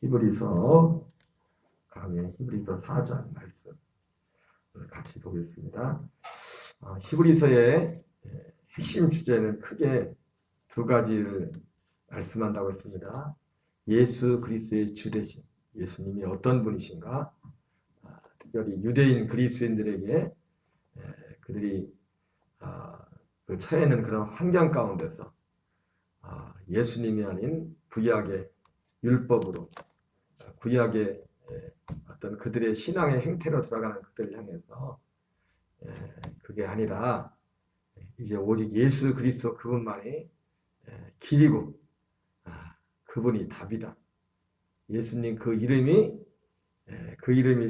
히브리서 강의 히브리서 4장 말씀 같이 보겠습니다. 히브리서의 핵심 주제는 크게 두 가지를 말씀한다고 했습니다. 예수 그리스도의 주되심, 예수님이 어떤 분이신가, 특별히 유대인 그리스도인들에게 그들이 그 처해 있는 그런 환경 가운데서 예수님이 아닌 구약의 율법으로 구약의 어떤 그들의 신앙의 행태로 돌아가는 그들을 향해서 그게 아니라 이제 오직 예수 그리스도 그분만이 길이고 그분이 답이다. 예수님 그 이름이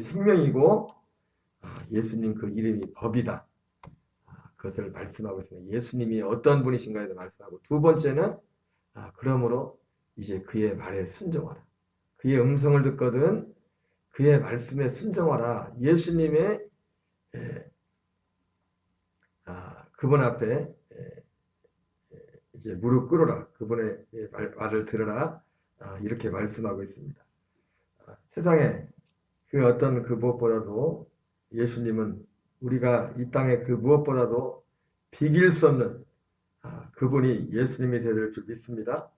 생명이고 예수님 그 이름이 법이다. 그것을 말씀하고 있습니다. 예수님이 어떤 분이신가에 대해 말씀하고, 두 번째는 그러므로 이제 그의 말에 순종하라. 그의 음성을 듣거든 그의 말씀에 순종하라. 예수님의 그분 앞에 이제 무릎 꿇어라. 그분의 말을 들어라. 이렇게 말씀하고 있습니다. 세상에 그 어떤 그 무엇보다도 예수님은 우리가 이 땅에 그 무엇보다도 비길 수 없는 그분이 예수님이 되실 줄 믿습니다.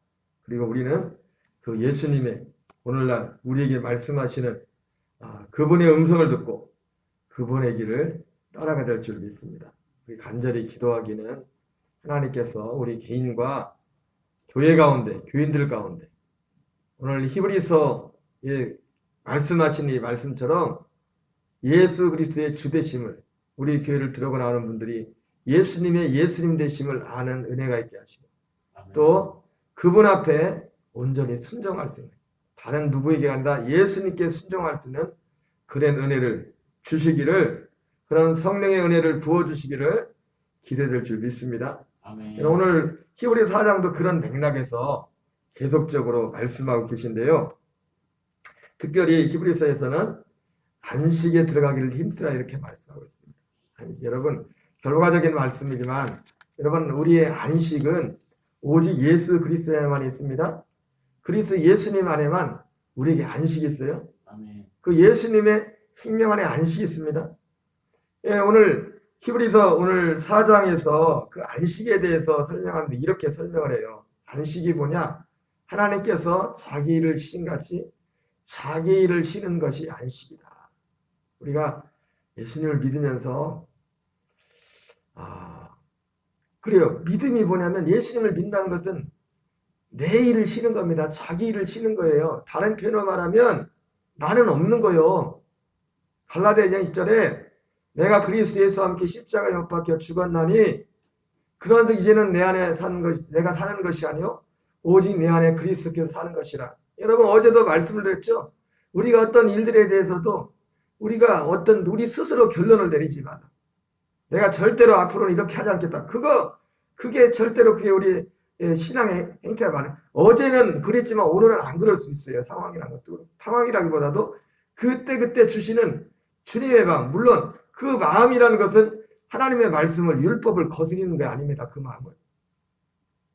그리고 우리는 그 예수님의 오늘날 우리에게 말씀하시는 그분의 음성을 듣고 그분의 길을 따라가야 될 줄 믿습니다. 우리 간절히 기도하기는 하나님께서 우리 개인과 교회 가운데, 교인들 가운데 오늘 히브리서에 말씀하신 이 말씀처럼 예수 그리스도의 주되심을 우리 교회를 들어오고 나오는 분들이 예수님의 예수님 되심을 아는 은혜가 있게 하시고, 또 그분 앞에 온전히 순종할 수 있는, 다른 누구에게 아니라 예수님께 순종할 수 있는 그런 은혜를 주시기를, 그런 성령의 은혜를 부어주시기를 기대될 줄 믿습니다. 아멘. 오늘 히브리 4장도 그런 맥락에서 계속적으로 말씀하고 계신데요. 특별히 히브리서에서는 안식에 들어가기를 힘쓰라 이렇게 말씀하고 있습니다. 여러분, 결과적인 말씀이지만 여러분, 우리의 안식은 오직 예수 그리스도 안에만 있습니다. 그리스도 예수님 안에만 우리에게 안식이 있어요. 아멘. 그 예수님의 생명 안에 안식이 있습니다. 오늘 히브리서 오늘 4장에서 그 안식에 대해서 설명하는데 이렇게 설명을 해요. 안식이 뭐냐? 하나님께서 자기 일을 신같이 자기 일을 쉬는 것이 안식이다. 우리가 예수님을 믿으면서 그래요. 믿음이 뭐냐면 예수님을 믿는다는 것은 내 일을 쉬는 겁니다. 자기 일을 쉬는 거예요. 다른 표현으로 말하면 나는 없는 거예요. 갈라디아 2장 10절에 내가 그리스도 예수와 함께 십자가에 못 박혀 죽었나니 그런데 이제는 내 안에 사는 것이 내가 사는 것이 아니요 오직 내 안에 그리스도께서 사는 것이라. 여러분, 어제도 말씀을 드렸죠. 우리가 어떤 일들에 대해서도 우리가 우리 스스로 결론을 내리지 마라. 내가 절대로 앞으로는 이렇게 하지 않겠다. 그게 절대로 그게 우리 신앙의 행태가 많아요. 어제는 그랬지만 오늘은 안 그럴 수 있어요. 상황이라는 것도. 상황이라기보다도 그때 주시는 주님의 마음. 물론 그 마음이라는 것은 하나님의 말씀을, 율법을 거스리는 게 아닙니다. 그 마음을.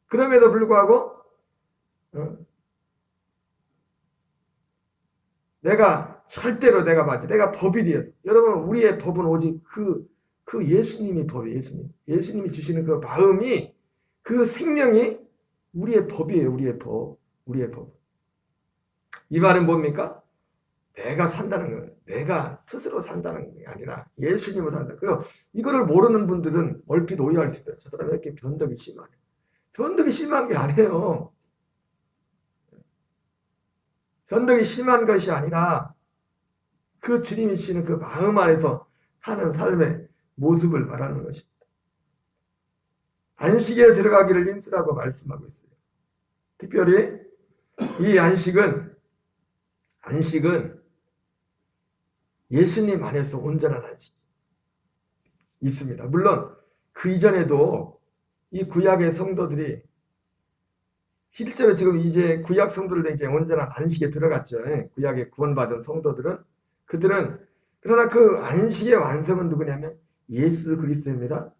그럼에도 불구하고 절대로 내가 맞지. 내가 법이 되어. 여러분, 우리의 법은 오직 그 예수님이 법이에요. 예수님이 주시는 그 마음이, 그 생명이 우리의 법이에요. 우리의 법. 이 말은 뭡니까? 내가 산다는 거예요. 내가 스스로 산다는 게 아니라 예수님으로 산다. 이거를 모르는 분들은 얼핏 오해할 수 있어요. 저 사람이 왜 이렇게 변덕이 심하네. 변덕이 심한 게 아니에요. 변덕이 심한 것이 아니라 그 주님이 주시는 그 마음 안에서 사는 삶의 모습을 말하는 것입니다. 안식에 들어가기를 힘쓰라고 말씀하고 있어요. 특별히 이 안식은 예수님 안에서 온전한 안식이 있습니다. 물론 그 이전에도 이 구약의 성도들이 실제로 지금 이제 구약 성도들 이제 온전한 안식에 들어갔죠. 구약에 구원받은 성도들은, 그러나 그 안식의 완성은 누구냐면 예수 그리스도입니다.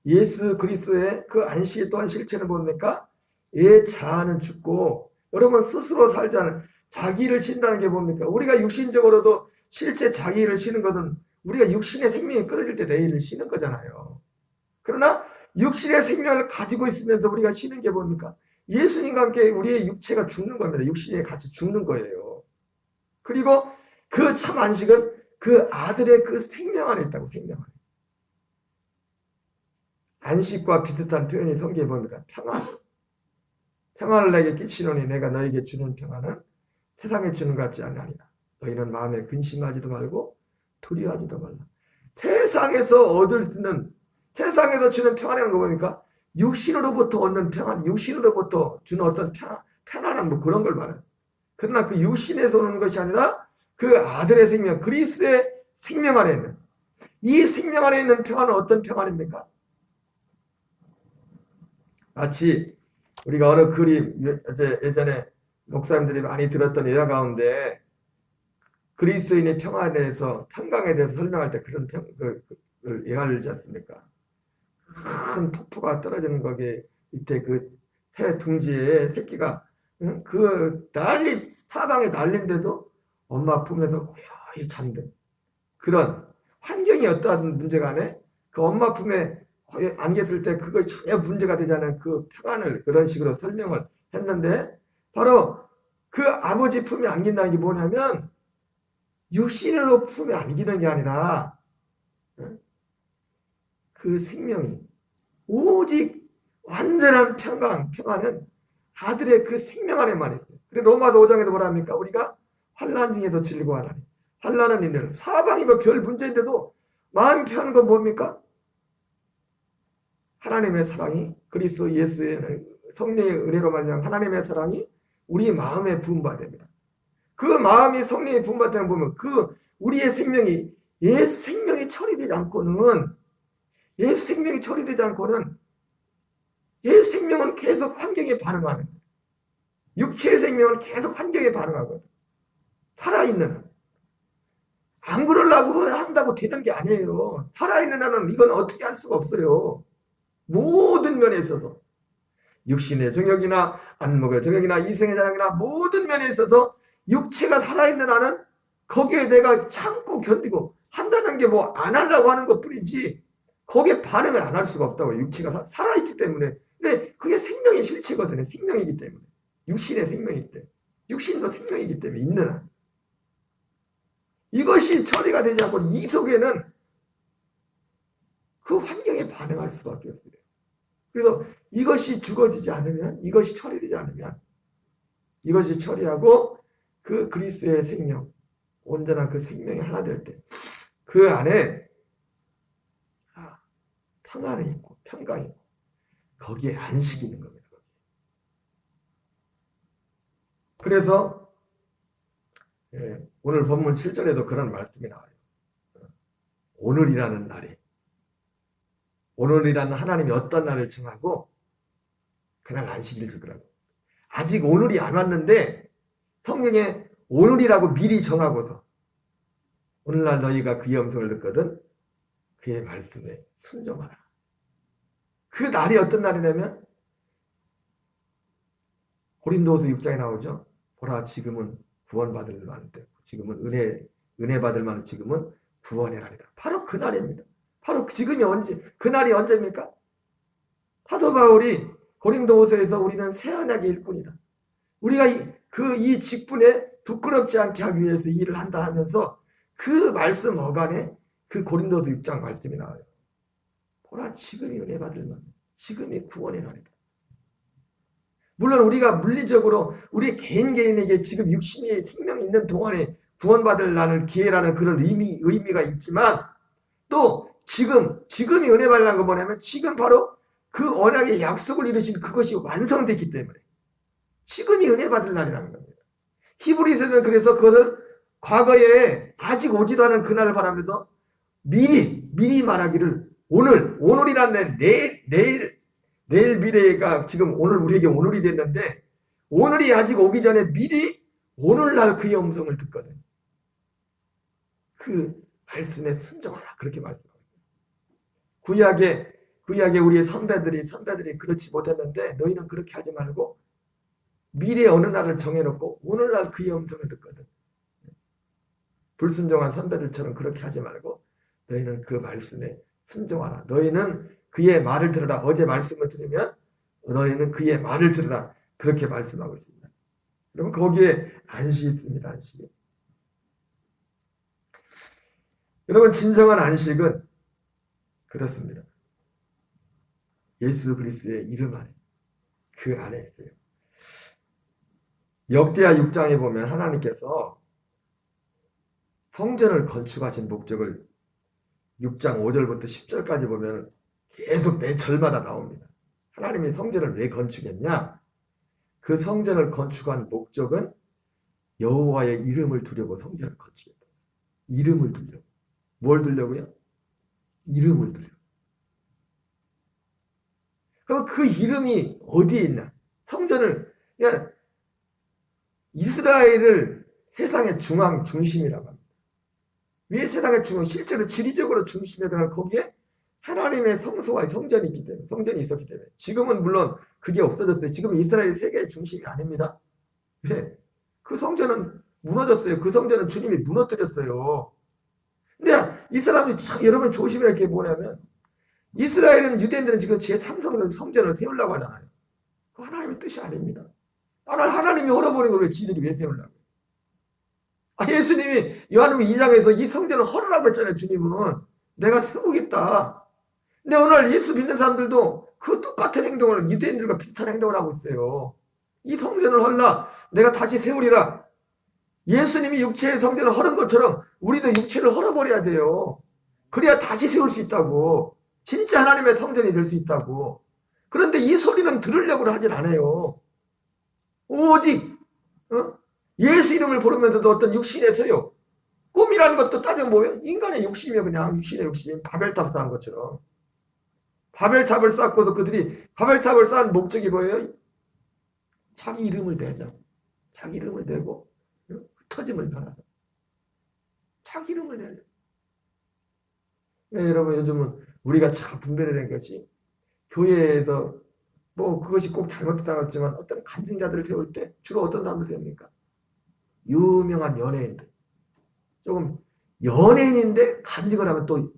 예수 그리스도의 그 안식의 또한 실체는 뭡니까? 자아는 죽고, 여러분 스스로 살지 않은, 자기를 신다는 게 뭡니까? 우리가 육신적으로도 실제 자기를 쉬는 것은 우리가 육신의 생명이 끊어질 때 내일을 쉬는 거잖아요. 그러나 육신의 생명을 가지고 있으면서 우리가 쉬는 게 뭡니까? 예수님과 함께 우리의 육체가 죽는 겁니다. 육신이 같이 죽는 거예요. 그리고 그 참 안식은 그 아들의 그 생명 안에 있다고. 생명 안에. 안식과 비슷한 표현이 성경에 뭡니까? 평안. 평안을 내게 끼치노니 내가 너에게 주는 평안은 세상에 주는 것 같지 아니하니라. 너희는 마음에 근심하지도 말고 두려워하지도 말라. 세상에서 얻을 수 있는, 세상에서 주는 평안이라는 거 보니까 육신으로부터 얻는 평안, 육신으로부터 주는 어떤 편안한 뭐 그런 걸 말했어요. 그러나 그 육신에서 오는 것이 아니라 그 아들의 생명, 그리스도의 생명 안에 있는, 이 생명 안에 있는 평안은 어떤 평안입니까? 마치 우리가 어느 그림, 예전에 목사님들이 많이 들었던 예화 가운데 그리스도인의 평화에 대해서, 평강에 대해서 설명할 때 그런 예화를 들지 않습니까? 큰 폭포가 떨어지는 거기에 밑에 그 새 둥지에 새끼가 그 사방에 날린데도 엄마 품에서 고요히 잠든 그런 환경이 어떠한 문제가 안에 그 엄마 품에 안겼을 때 그것이 전혀 문제가 되지 않은 그 평안을 그런 식으로 설명을 했는데, 바로 그 아버지 품에 안긴다는 게 뭐냐면 육신으로 품에 안기는 게 아니라 그 생명이 오직 완전한 평안은 아들의 그 생명 안에만 있어요. 그래서 로마서 5장에서 뭐라 합니까? 우리가 환난 중에도 즐거워하나니. 환난은 있는 사방이 뭐 별 문제인데도 마음 편한 건 뭡니까? 하나님의 사랑이, 그리스도 예수의 성령의 은혜로 말미암아 하나님의 사랑이 우리 마음에 부음받습니다. 그 마음이 성령의 부음받다는 보면 그 우리의 생명이 옛 생명이 처리되지 않고는, 옛 생명이 처리되지 않고는 옛 생명은 계속 환경에 반응하는 거예요. 육체의 생명은 계속 환경에 반응하거든. 살아있는, 안 그러려고 한다고 되는 게 아니에요. 살아있는 한은 이건 어떻게 할 수가 없어요. 모든 면에 있어서, 육신의 정욕이나 안목의 정욕이나 이성의 자랑이나 모든 면에 있어서 육체가 살아있는 한은 거기에 내가 참고 견디고 한다는 게 뭐 안 하려고 하는 것 뿐이지 거기에 반응을 안 할 수가 없다고. 육체가 살아있기 때문에. 근데 그게 생명의 실체거든요. 생명이기 때문에. 육신의 생명이기 때문에. 육신도 생명이기 때문에 있는 한. 이것이 처리가 되지 않고 이 속에는 그 환경에 반응할 수밖에 없어요. 그래서 이것이 죽어지지 않으면, 이것이 처리되지 않으면, 이것이 처리하고 그 그리스도의 생명, 온전한 그 생명이 하나 될 때 그 안에 평안이 있고 평강이 있고 거기에 안식이 있는 겁니다. 그래서 오늘 본문 7절에도 그런 말씀이 나와요. 오늘이라는 날이, 오늘이라는 하나님이 어떤 날을 정하고 그날 안식일을 주더라고. 아직 오늘이 안 왔는데 성경에 오늘이라고 미리 정하고서 오늘날 너희가 그의 음성을 듣거든 그의 말씀에 순종하라. 그 날이 어떤 날이냐면 고린도후서 6장에 나오죠. 보라 지금은 구원받을 만한 때, 지금은 은혜 받을 만한 지금은 구원의 날이다. 바로 그 날입니다. 바로 지금이 언제, 그 날이 언제입니까? 사도 바울이 고린도후서에서 우리는 새 언약의 일꾼이다. 우리가 이 직분에 부끄럽지 않게 하기 위해서 일을 한다 하면서 그 말씀 어간에 그 고린도서 6장 말씀이 나와요. 보라 지금이 은혜 받을 만, 지금이 구원의 날이다. 물론 우리가 물리적으로 우리 개인에게 지금 육신이 생명이 있는 동안에 구원받을 날을 기회라는 그런 의미가 있지만, 또 지금이 은혜 받으라는 건 뭐냐면 지금 바로 그 언약의 약속을 이루신 그것이 완성됐기 때문에 지금이 은혜 받을 날이라는 겁니다. 히브리서는 그래서 그것을 과거에 아직 오지도 않은 그날을 바라면서 미리 말하기를 오늘이란 내일 미래가 지금 오늘 우리에게 오늘이 됐는데 오늘이 아직 오기 전에 미리 오늘날 그의 음성을 듣거든. 그 말씀에 순종하라 그렇게 말씀하세요. 구약에 우리의 선배들이 그렇지 못했는데 너희는 그렇게 하지 말고 미래 어느 날을 정해놓고 오늘날 그의 음성을 듣거든. 불순종한 선배들처럼 그렇게 하지 말고 너희는 그 말씀에 순종하라. 너희는 그의 말을 들으라. 어제 말씀을 들으면 너희는 그의 말을 들으라. 그렇게 말씀하고 있습니다. 그러면 거기에 안식이 있습니다. 안식이. 여러분 진정한 안식은 그렇습니다. 예수 그리스도의 이름 안에 그 안에 있어요. 역대하 6장에 보면 하나님께서 성전을 건축하신 목적을 6장 5절부터 10절까지 보면 계속 매 절마다 나옵니다. 하나님이 성전을 왜 건축했냐? 그 성전을 건축한 목적은 여호와의 이름을 두려고 성전을 건축했다. 이름을 두려고. 뭘 두려고요? 이름을 두려고. 그럼 그 이름이 어디에 있나? 성전을, 그냥 이스라엘을 세상의 중심이라고 합니다. 왜 세상의 중심? 실제로 지리적으로 중심에다가 거기에 하나님의 성소와 성전이 있기 때문에, 성전이 있었기 때문에. 지금은 물론 그게 없어졌어요. 지금은 이스라엘이 세계의 중심이 아닙니다. 왜? 그 성전은 무너졌어요. 그 성전은 주님이 무너뜨렸어요. 근데 이 사람이 참 여러분 조심해야 할 게 뭐냐면 이스라엘은 유대인들은 지금 제3성전 성전을 세우려고 하잖아요. 그 하나님의 뜻이 아닙니다. 하나님이 헐어버린 걸 왜 지들이 왜 세우려고? 예수님이 요한복음 2장에서 이 성전을 헐으라고 했잖아요. 주님은 내가 세우겠다. 근데 오늘 예수 믿는 사람들도 그 똑같은 행동을 유대인들과 비슷한 행동을 하고 있어요. 이 성전을 헐라. 내가 다시 세우리라. 예수님이 육체의 성전을 헐은 것처럼 우리도 육체를 헐어버려야 돼요. 그래야 다시 세울 수 있다고. 진짜 하나님의 성전이 될 수 있다고. 그런데 이 소리는 들으려고 하진 않아요. 오직 예수 이름을 부르면서도 어떤 육신의 소욕, 꿈이라는 것도 따지면 뭐예요? 인간의 욕심이에요. 그냥 육신의 욕심. 바벨탑 쌓은 것처럼. 바벨탑을 쌓고서 그들이 바벨탑을 쌓은 목적이 뭐예요? 자기 이름을 내자. 자기 이름을 내고 흩어짐을 변하자. 자기 이름을 내려. 네, 여러분 요즘은 우리가 참 분별된 것이 교회에서 뭐 그것이 꼭 잘못됐다고 했지만 어떤 간증자들을 세울 때 주로 어떤 사람들 세웁니까? 유명한 연예인들. 조금 연예인인데 간증을 하면 또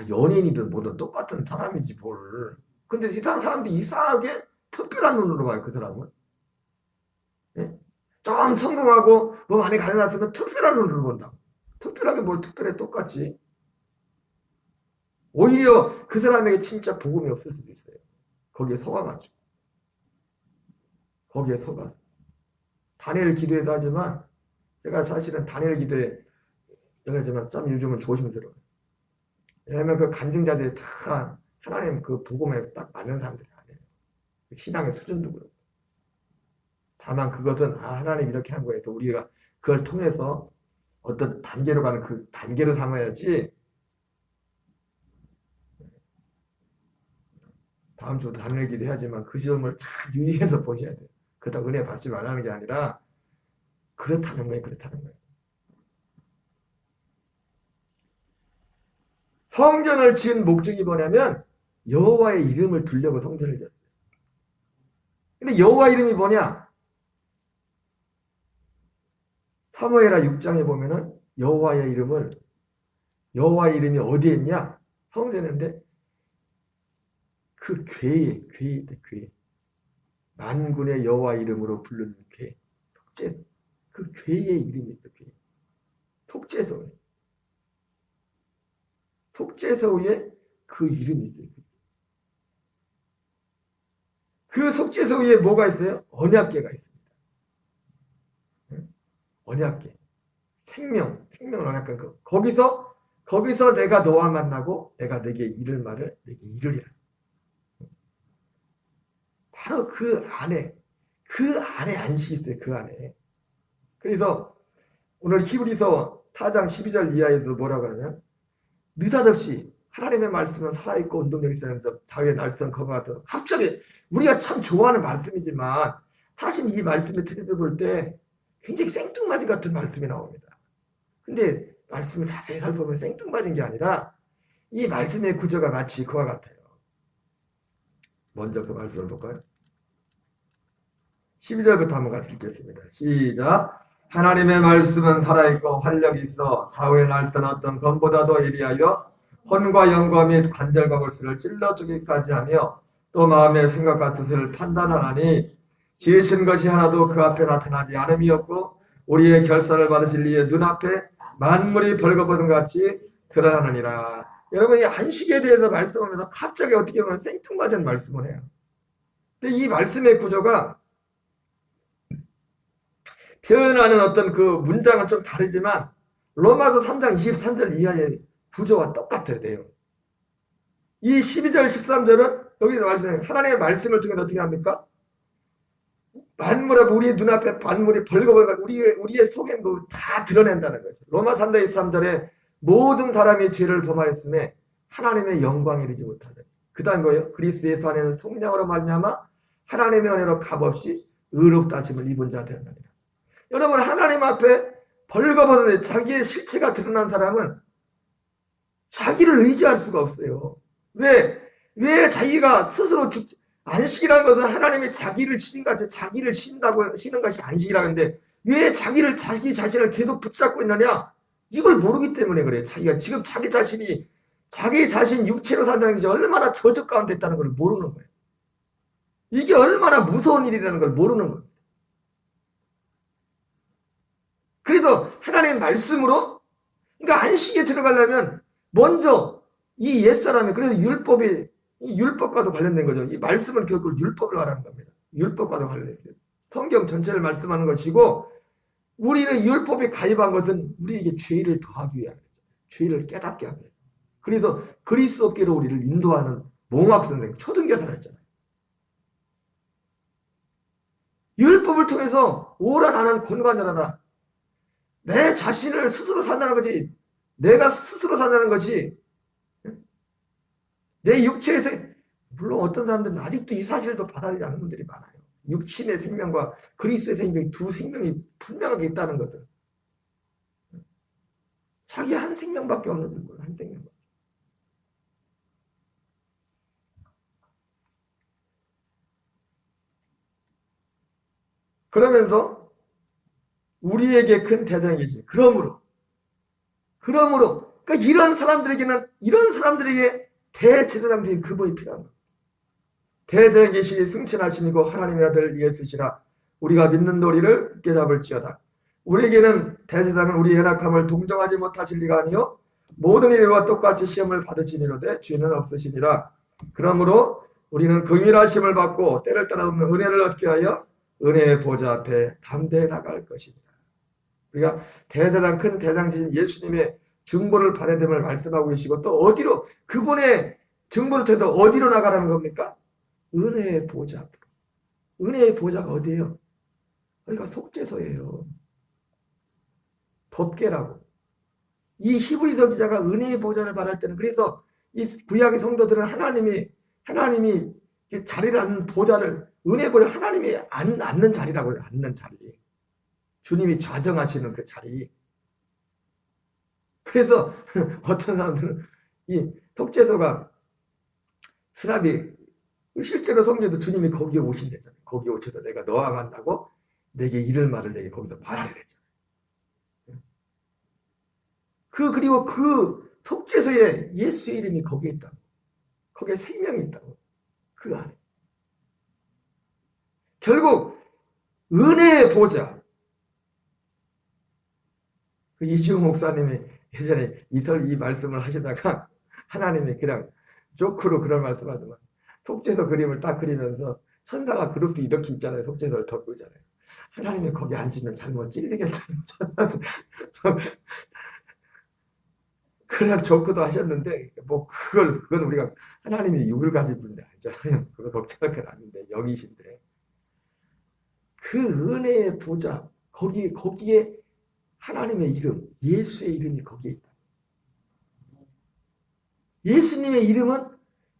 연예인이든 뭐든 똑같은 사람이지 뭘. 근데 이상한 사람들이 이상하게 특별한 눈으로 봐요. 그 사람은. 네? 좀 성공하고 뭐 많이 가져놨으면 특별한 눈으로 본다. 특별하게 뭘 특별해 똑같지. 오히려 그 사람에게 진짜 복음이 없을 수도 있어요. 거기에 속아가지고. 거기에 속아서. 다니엘 기도에도 하지만 제가 사실은 다니엘 기도에 하지만 참 요즘은 조심스러워요. 왜냐하면 그 간증자들이 다 하나님 그 복음에 딱 맞는 사람들이 아니에요. 신앙의 수준도 그렇고. 다만 그것은 하나님 이렇게 한 거에서 우리가 그걸 통해서 어떤 단계로 가는 그 단계로 삼아야지. 다음 주도 다니엘 기도해야지만 그 시험을 잘 유의해서 보셔야 돼요. 그렇다고 은혜 받지 말라는 게 아니라 그렇다는 거예요. 그렇다는 거예요. 성전을 지은 목적이 뭐냐면 여호와의 이름을 두려고 성전을 지었어요. 근데 여호와 이름이 뭐냐? 사무엘하 6장에 보면은 여호와의 이름이 어디에 있냐? 성전인데 그 궤에 있대. 궤. 만군의 여호와 이름으로 부르는 궤. 속죄. 그 궤의 이름이 있어. 궤. 속죄소에. 속죄소에 그 이름이 있어요. 그 속죄소에 뭐가 있어요? 언약궤가 있습니다. 언약궤. 생명 언약궤. 거기서 내가 너와 만나고 내가 내게 이를 말을 내게 이르리라. 바로 그 안에 안식이 있어요. 그 안에. 그래서 오늘 히브리서 4장 12절 이하에도 뭐라고 하냐면 느닷없이 하나님의 말씀은 살아있고 운동력이 있으면서 자유의 날선 검과 같은 갑자기 우리가 참 좋아하는 말씀이지만 사실 이 말씀의 뜻을 볼 때 굉장히 생뚱맞은 같은 말씀이 나옵니다. 근데 말씀을 자세히 살펴보면 생뚱맞은 게 아니라 이 말씀의 구조가 마치 그와 같아요. 먼저 그 말씀을 볼까요? 12절부터 한번 같이 읽겠습니다. 시작. 하나님의 말씀은 살아있고 활력이 있어 좌우의 날선 어떤 검보다도 예리하여 혼과 영과 및 관절과 골수를 찔러주기까지 하며 또 마음의 생각과 뜻을 판단하나니 지으신 것이 하나도 그 앞에 나타나지 않음이 없고 우리의 결산을 받으실 이의 눈앞에 만물이 벌거벗은 같이 드러나느니라. 여러분, 이 안식에 대해서 말씀하면서 갑자기 어떻게 보면 생뚱맞은 말씀을 해요. 근데 이 말씀의 구조가 표현하는 어떤 그 문장은 좀 다르지만 로마서 3장 23절 이하의 구조와 똑같아요. 내용. 이 12절 13절은 여기서 말씀해요. 하나님의 말씀을 통해서 어떻게 합니까? 만물의 우리 눈앞에 만물이 벌거벗은 우리의 속에 다 드러낸다는 거죠. 로마 3장 23절에 모든 사람이 죄를 범하였음에 하나님의 영광에 이르지 못하는. 그 다음 거예요. 그리스도 예수 안에는 성령으로 말미암아 하나님의 은혜로 값없이 의롭다 하심을 입은 자 되었느니라. 여러분, 하나님 앞에 벌거벗은 자기의 실체가 드러난 사람은 자기를 의지할 수가 없어요. 왜 자기가 스스로 안식이라는 것은 하나님이 자기를 신같이 자기를 신다고 쉬는 것이 안식이라는데 왜 자기 자신을 계속 붙잡고 있느냐? 이걸 모르기 때문에 그래요. 자기가 지금 자기 자신 육체로 산다는 것이 얼마나 저주 가운데 있다는 걸 모르는 거예요. 이게 얼마나 무서운 일이라는 걸 모르는 거예요. 그래서 하나님의 말씀으로, 그러니까 안식에 들어가려면 먼저 이 옛사람이, 그래서 율법과도 관련된 거죠. 이 말씀은 결국 율법을 말하는 겁니다. 율법과도 관련했어요. 성경 전체를 말씀하는 것이고, 우리는 율법에 가입한 것은 우리에게 죄를 더하기 위함이죠. 죄를 깨닫게 하기 위해서. 그래서 그리스도께로 우리를 인도하는 몽학 선생, 초등교사를 했잖아요. 율법을 통해서 오라 나는 권관자라다. 내 자신을 스스로 산다는 거지. 내가 스스로 산다는 것이 내 육체에서, 물론 어떤 사람들은 아직도 이 사실도 받아들이지 않는 분들이 많아요. 육신의 생명과 그리스도의 생명이 두 생명이 분명하게 있다는 것을. 자기 한 생명밖에 없는 거예요. 한 생명밖에. 그러면서 우리에게 큰 대장이지. 그러므로 그러니까 이런 사람들에게 대제사장적인 그분이 필요한 거예요. 대대계시의 승천하시니고 하나님의 아들 예수시라. 우리가 믿는 도리를 굳게 잡을지어다. 우리에게는 대제사장은 우리의 연약함을 동정하지 못하실 리가 아니요 모든 일과 똑같이 시험을 받으시니로되 죄는 없으시니라. 그러므로 우리는 긍휼하심을 받고 때를 따라 없는 은혜를 얻게 하여 은혜의 보좌 앞에 담대히 나갈 것이니라. 우리가 대대장 큰 대장이신 예수님의 증보를 받아야 됨을 말씀하고 계시고, 또 어디로, 그분의 증보를 통해서 어디로 나가라는 겁니까? 은혜의 보좌 앞으로. 은혜의 보좌가 어디예요? 여기가 속죄소예요. 덮개라고. 이 히브리서 기자가 은혜의 보좌를 말할 때는, 그래서 이 구약의 성도들은 하나님이 자리를 앉는 보좌를, 은혜의 보좌, 하나님이 앉는 자리라고 해요. 앉는 자리. 주님이 좌정하시는 그 자리. 그래서 어떤 사람들은 이 속죄소가 스랍이, 실제로 성경도 주님이 거기에 오신대잖아요. 거기에 오셔서 내가 너와 만나고 내게 이를 말을 내게 거기서 말하려 했잖아요. 그리고 그 속죄소에 예수의 이름이 거기에 있다고. 거기에 생명이 있다고. 그 안에. 결국 은혜의 보좌. 그 이지우 목사님이 예전에 이 말씀을 하시다가 하나님이 그냥 조크로 그런 말씀 하더만, 속죄소 그림을 딱 그리면서 천사가 그룹도 이렇게 있잖아요. 속죄소를 덮고 있잖아요. 하나님이 거기 앉으면 잘못 찔리겠다는 천사도 그냥 조크도 하셨는데, 뭐 그건 우리가, 하나님이 육을 가진 분이 아니잖아요. 그거 걱정할 건 아닌데 영이신데, 그 은혜의 보좌, 거기에 하나님의 이름, 예수의 이름이 거기에 있다. 예수님의 이름은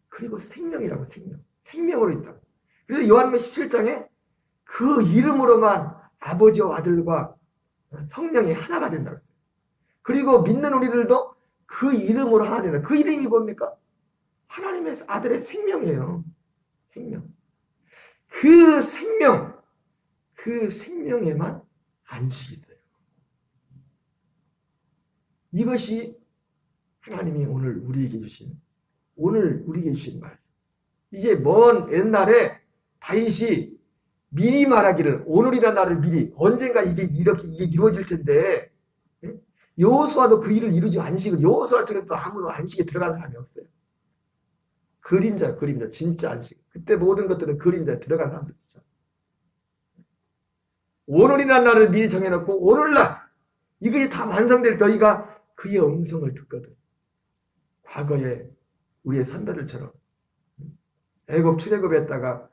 그리고 생명이라고. 생명으로 있다고. 그래서 요한복음 17장에 그 이름으로만 아버지와 아들과 성령이 하나가 된다고 했어요. 그리고 믿는 우리들도 그 이름으로 하나 된다. 그 이름이 뭡니까? 하나님의 아들의 생명이에요. 생명. 그 생명, 그 생명에만 안식이 있어요. 이것이 하나님이 오늘 우리에게 주신 말씀. 이게 먼 옛날에 다윗이 미리 말하기를, 오늘이란 날을 미리, 언젠가 이게 이루어질 텐데, 여호수아도 그 일을 이루지, 안식을, 여호수아를 통해서도 아무도 안식에 들어가는 사람이 없어요. 그림자, 진짜 안식. 그때 모든 것들은 그림자에 들어간 사람들이죠. 오늘이란 날을 미리 정해놓고, 오늘날, 이것이 다 완성될 너희가 그의 음성을 듣거든. 과거에 우리의 선배들처럼 애굽 출애굽했다가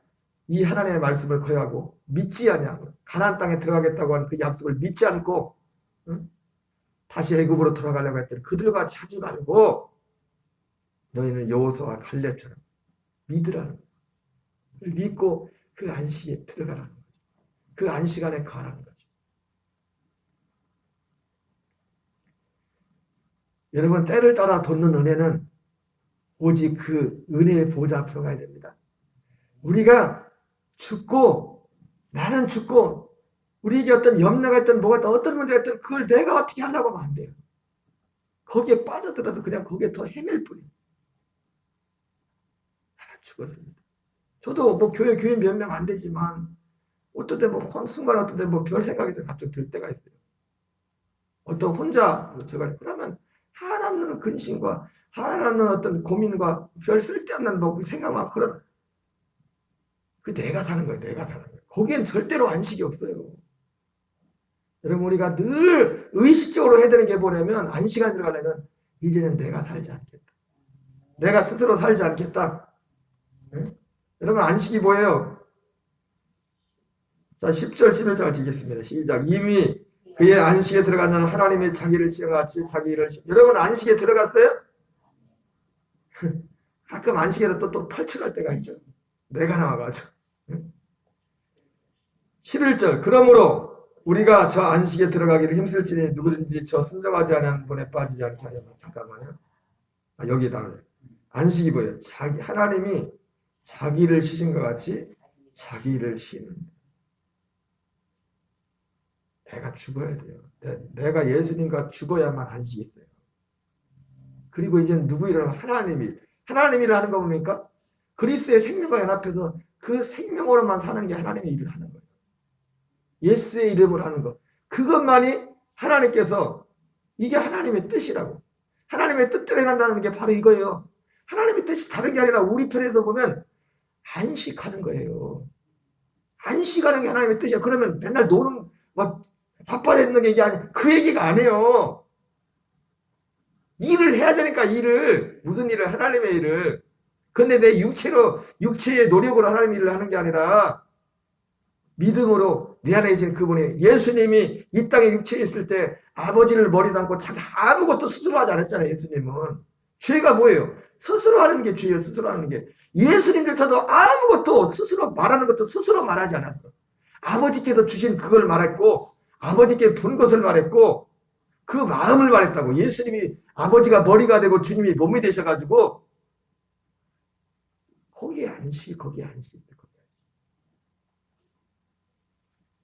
이 하나님의 말씀을 거역하고 믿지 아니하고 가나안 땅에 들어가겠다고 하는 그 약속을 믿지 않고 다시 애굽으로 돌아가려고 했더니 그들과 하지 말고 너희는 여호수아와 갈렙처럼 믿으라는 거예요. 믿고 그 안식에 들어가라는 거죠. 그 안식 안에 가라는 거죠. 여러분, 때를 따라 돋는 은혜는 오직 그 은혜의 보좌 앞으로 가야 됩니다. 우리가 죽고, 나는 죽고, 우리에게 어떤 염려가 있든 뭐가 있든 어떤 문제가 있든 그걸 내가 어떻게 하려고 하면 안 돼요. 거기에 빠져들어서 그냥 거기에 더 헤맬 뿐이에요. 나는 죽었습니다. 저도 뭐 교회 몇 명 안 되지만 어떨 때 순간 어떨 때 별 생각이 갑자기 들 때가 있어요. 어떤 혼자 제가 그러면 하나님은 근심과 하나님은 어떤 고민과 별 쓸데없는 생각만 그런 그 내가 사는 거예요. 거기엔 절대로 안식이 없어요. 여러분, 우리가 늘 의식적으로 해야 되는 게 뭐냐면, 안식 안 들어가려면 이제는 내가 살지 않겠다. 내가 스스로 살지 않겠다. 네? 여러분, 안식이 뭐예요? 자, 10절 11절 지겠습니다. 시작. 이미 그의 안식에 들어가는 하나님의 자기를 지어같이 자기 일을 여러분, 안식에 들어갔어요? 가끔 안식에서 또 탈출할 때가 있죠. 내가 나와가지고. 11절. 그러므로 우리가 저 안식에 들어가기를 힘쓸지니 누구든지 저 순종하지 않은 분에 빠지지 않게 하려면. 잠깐만요. 여기 나와요. 안식이 뭐예요? 하나님이 자기를 쉬신 것 같이 자기를 쉬는. 내가 죽어야 돼요. 내가 예수님과 죽어야만 안식이 있어요. 그리고 이제 누구 일을 하나님이라 하는 거 뭡니까? 그리스도의 생명과 연합해서 그 생명으로만 사는 게 하나님의 일을 하는 거예요. 예수의 이름을 하는 것. 그것만이 하나님께서 이게 하나님의 뜻이라고. 하나님의 뜻대로 행한다는 게 바로 이거예요. 하나님의 뜻이 다른 게 아니라 우리 편에서 보면 안식하는 거예요. 안식하는 게 하나님의 뜻이야. 그러면 맨날 노는 바빠야 되는 게 이게 아니야. 그 얘기가 아니에요. 일을 해야 되니까 무슨 일을? 하나님의 일을. 근데 내 육체의 노력으로 하나님의 일을 하는 게 아니라 믿음으로 내 안에 계신 그분이, 예수님이 이 땅에 육체에 있을 때 아버지를 머리 담고 자기 아무것도 스스로 하지 않았잖아요. 예수님은. 죄가 뭐예요? 스스로 하는 게 죄예요. 스스로 하는 게. 예수님조차도 아무것도 스스로 말하는 것도 스스로 말하지 않았어. 아버지께서 주신 그걸 말했고, 아버지께 본 것을 말했고, 그 마음을 말했다고. 예수님이 아버지가 머리가 되고 주님이 몸이 되셔가지고 거기에 안식이 있어요. 거기에 안식이.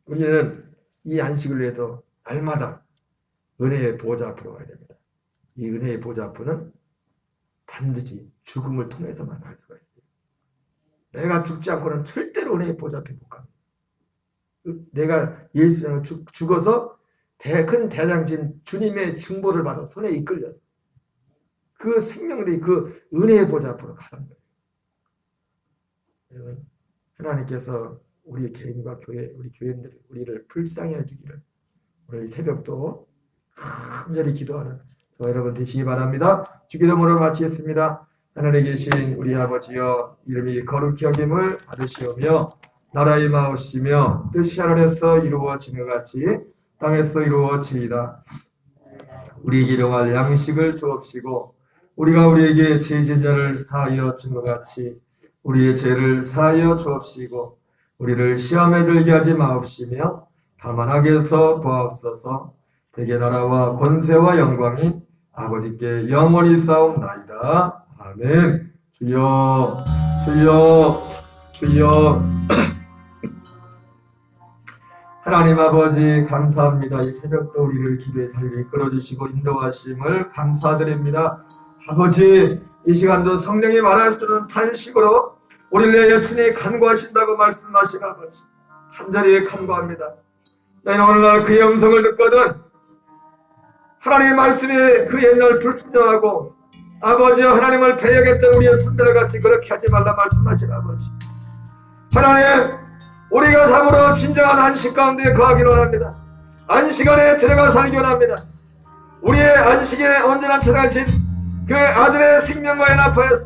우리는 이 안식을 위해서 날마다 은혜의 보좌 앞으로 가야 됩니다. 이 은혜의 보좌 앞으로는 반드시 죽음을 통해서만 갈 수가 있어요. 내가 죽지 않고는 절대로 은혜의 보좌 앞에 못 갑니다. 내가 죽어서 큰 대장진 주님의 중보를 받아 손에 이끌려서 그 생명들이 그 은혜의 보좌 앞으로 가는 거예요. 하나님께서 우리 개인과 교회, 우리 교인들, 우리를 불쌍히 해주기를 오늘 이 새벽도 간절히 기도하는 저 여러분 되시기 바랍니다. 주기도문을 마치겠습니다. 하늘에 계신 우리 아버지여, 이름이 거룩히 여김을 받으시오며 나라의 마옵시며 뜻이 하늘에서 이루어지는 것 같이 땅에서 이루어지이다. 우리에게 일용할 양식을 주옵시고 우리가 우리에게 죄진 자를 사하여 준 것 같이 우리의 죄를 사하여 주옵시고 우리를 시험에 들게 하지 마옵시며 다만 악에서 보옵소서. 대개 나라와 권세와 영광이 아버지께 영원히 싸움나이다. 아멘. 주여 주여 주여 하나님 아버지 감사합니다. 이 새벽도 우리를 기도의 자리로 이끌어주시고 인도하심을 감사드립니다. 아버지, 이 시간도 성령이 말할 수 없는 탄식으로 우리를 여친히 간구하신다고 말씀하신 아버지, 간절히 간구합니다. 너희는 오늘날 그의 음성을 듣거든 하나님의 말씀에 그 옛날 불순종하고 아버지와 하나님을 배역했던 우리의 손들 같이 그렇게 하지 말라 말씀하신 아버지, 하나님, 우리가 참으로 진정한 안식 가운데 거하기를 원합니다. 안식 안에 들어가 살기 원합니다. 우리의 안식에 언제나 찾아가신 그 아들의 생명과 연합하여